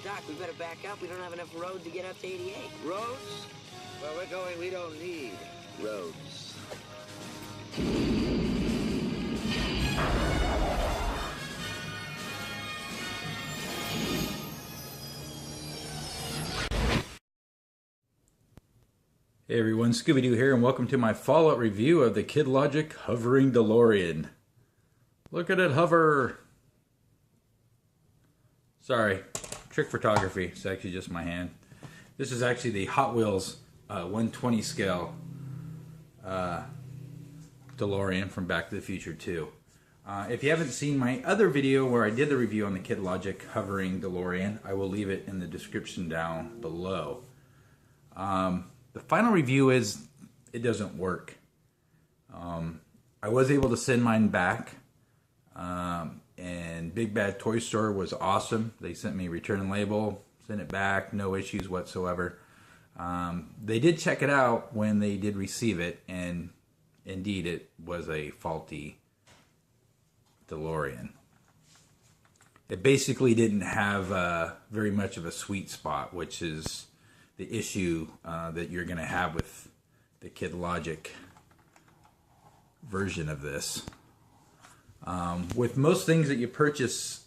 Doc, we better back up. We don't have enough road to get up to 88. Roads? Where we're going, we don't need roads. Hey everyone, Scooby-Doo here, and welcome to my Fallout review of the Kid Logic hovering DeLorean. Look at it hover! Sorry, trick photography. It's actually just my hand. This is actually the Hot Wheels 120 scale DeLorean from Back to the Future 2. If you haven't seen my other video where I did the review on the Kid Logic hovering DeLorean, I will leave it in the description down below. The final review is, it doesn't work. I was able to send mine back, and Big Bad Toy Store was awesome. They sent me a return label, sent it back, no issues whatsoever. They did check it out when they did receive it, and indeed it was a faulty DeLorean. It basically didn't have very much of a sweet spot, which is the issue that you're going to have with the Kid Logic version of this. With most things that you purchase,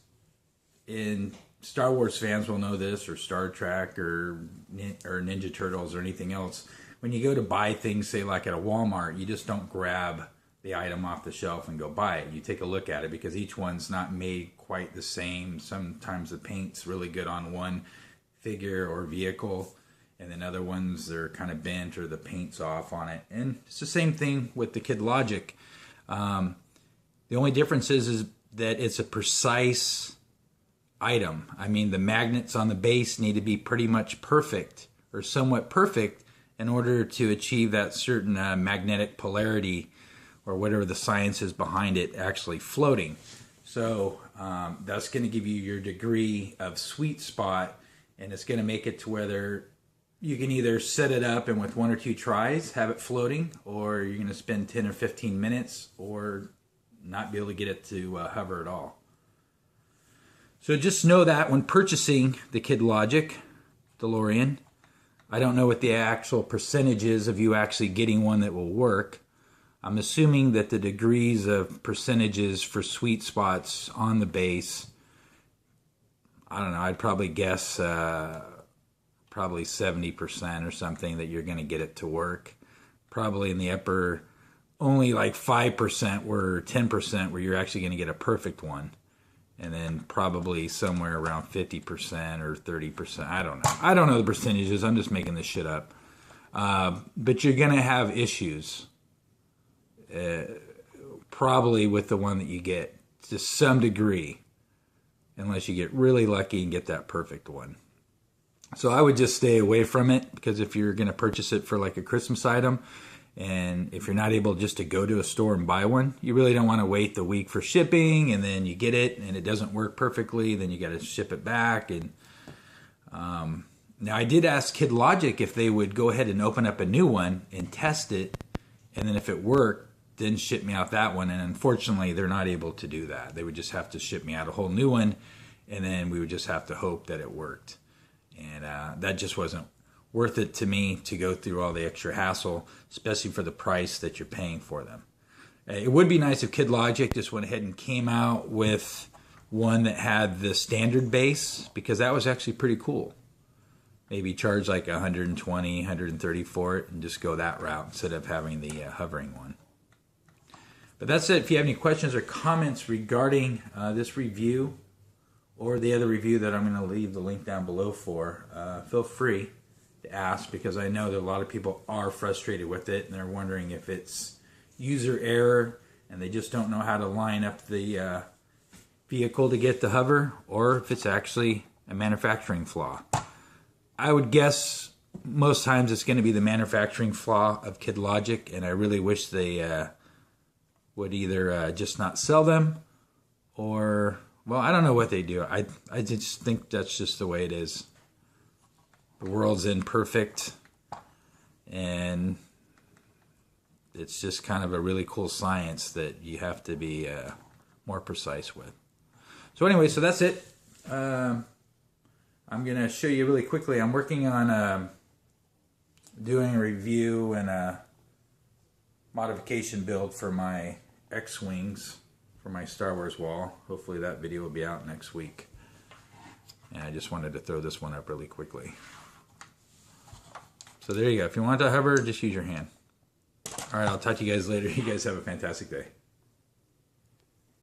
in Star Wars fans will know this, or Star Trek, or Ninja Turtles, or anything else, when you go to buy things, say like at a Walmart, you just don't grab the item off the shelf and go buy it. You take a look at it, because each one's not made quite the same. Sometimes the paint's really good on one figure or vehicle, and then other ones, they're kind of bent or the paint's off on it. And it's the same thing with the Kid Logic. The only difference is that it's a precise item. I mean, the magnets on the base need to be pretty much perfect, or somewhat perfect, in order to achieve that certain magnetic polarity, or whatever the science is behind it actually floating. So that's going to give you your degree of sweet spot, and it's going to make it to whether you can either set it up and with one or two tries have it floating, or you're going to spend 10 or 15 minutes or not be able to get it to hover at all. So just know that when purchasing the Kid Logic DeLorean, I don't know what the actual percentage is of you actually getting one that will work. I'm assuming that the degrees of percentages for sweet spots on the base, I don't know, I'd probably guess probably 70% or something that you're going to get it to work. Probably in the upper, only like 5% or 10% where you're actually going to get a perfect one. And then probably somewhere around 50% or 30%. I don't know. I don't know the percentages. I'm just making this shit up. But you're going to have issues. Probably with the one that you get to some degree. Unless you get really lucky and get that perfect one. So I would just stay away from it, because if you're going to purchase it for like a Christmas item, and if you're not able just to go to a store and buy one, you really don't want to wait the week for shipping, and then you get it and it doesn't work perfectly, then you got to ship it back. And now I did ask Kid Logic if they would go ahead and open up a new one and test it, and then if it worked, then ship me out that one. And unfortunately, they're not able to do that. They would just have to ship me out a whole new one, and then we would just have to hope that it worked. And that just wasn't worth it to me to go through all the extra hassle, especially for the price that you're paying for them. It would be nice if Kid Logic just went ahead and came out with one that had the standard base, because that was actually pretty cool. Maybe charge like $120, $130 for it, and just go that route instead of having the hovering one. But that's it. If you have any questions or comments regarding this review, or the other review that I'm going to leave the link down below for, feel free to ask, because I know that a lot of people are frustrated with it, and they're wondering if it's user error and they just don't know how to line up the vehicle to get the hover, or if it's actually a manufacturing flaw. I would guess most times it's going to be the manufacturing flaw of Kid Logic, and I really wish they would either just not sell them, or, well, I don't know what they do. I just think that's just the way it is. The world's imperfect, and it's just kind of a really cool science that you have to be more precise with. So anyway, so that's it. I'm going to show you really quickly. I'm working on doing a review and a modification build for my X-Wings for my Star Wars wall. Hopefully that video will be out next week. And I just wanted to throw this one up really quickly. So there you go. If you want to hover, just use your hand. All right, I'll talk to you guys later. You guys have a fantastic day.